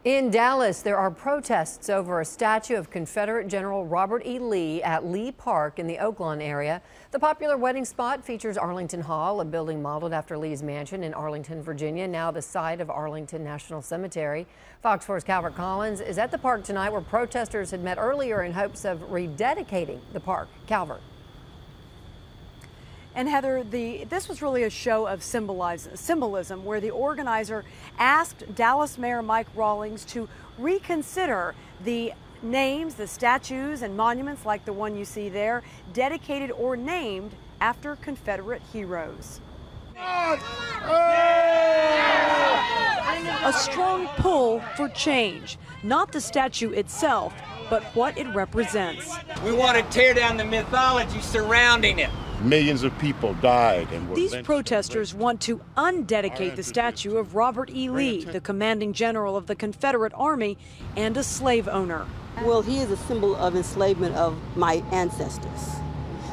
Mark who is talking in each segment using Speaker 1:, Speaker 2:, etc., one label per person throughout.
Speaker 1: In Dallas, there are protests over a statue of Confederate General Robert E. Lee at Lee Park in the Oaklawn area. The popular wedding spot features Arlington Hall, a building modeled after Lee's mansion in Arlington, Virginia, now the site of Arlington National Cemetery. Fox 4's Calvert Collins is at the park tonight, where protesters had met earlier in hopes of rededicating the park. Calvert.
Speaker 2: And Heather, this was really a show of symbolism, where the organizer asked Dallas Mayor Mike Rawlings to reconsider the names, the statues and monuments like the one you see there, dedicated or named after Confederate heroes. A strong pull for change, not the statue itself, but what it represents.
Speaker 3: We want to tear down the mythology surrounding it.
Speaker 4: Millions of people died and were
Speaker 2: These protesters want to undedicate the statue of Robert E. Lee, the commanding general of the Confederate Army and a slave owner.
Speaker 5: Well, he is a symbol of enslavement of my ancestors.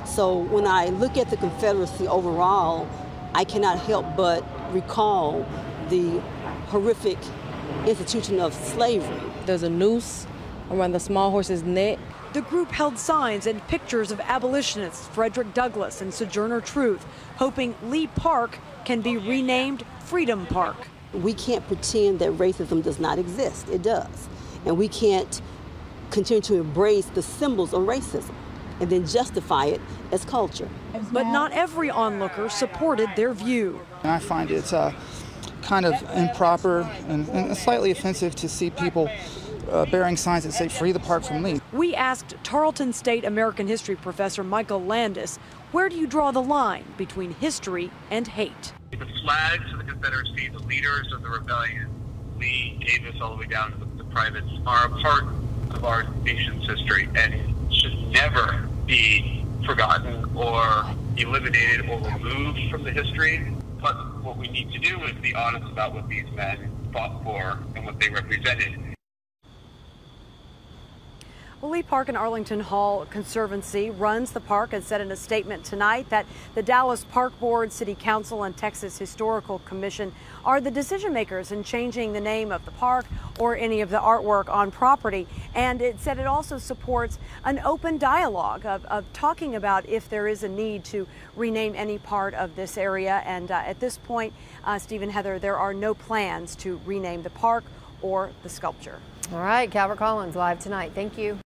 Speaker 5: So when I look at the Confederacy overall, I cannot help but recall the horrific institution of slavery.
Speaker 6: There's a noose around the small horse's neck.
Speaker 2: The group held signs and pictures of abolitionists Frederick Douglass and Sojourner Truth, hoping Lee Park can be renamed Freedom Park.
Speaker 5: We can't pretend that racism does not exist. It does. And we can't continue to embrace the symbols of racism and then justify it as culture.
Speaker 2: But not every onlooker supported their view.
Speaker 7: I find it's kind of improper and slightly offensive to see people bearing signs that say "Free the Park from Lee."
Speaker 2: We asked Tarleton State American history professor Michael Landis, where do you draw the line between history and hate?
Speaker 8: The flags of the Confederacy, the leaders of the rebellion, Lee, Davis, all the way down to the privates, are a part of our nation's history, and it should never be forgotten or eliminated or removed from the history. But what we need to do is be honest about what these men fought for and what they represented.
Speaker 2: Well, Lee Park and Arlington Hall Conservancy runs the park and said in a statement tonight that the Dallas Park Board, City Council, and Texas Historical Commission are the decision makers in changing the name of the park or any of the artwork on property. And it said it also supports an open dialogue of talking about if there is a need to rename any part of this area. And at this point, Stephen, Heather, there are no plans to rename the park or the sculpture.
Speaker 1: All right, Calvert Collins live tonight. Thank you.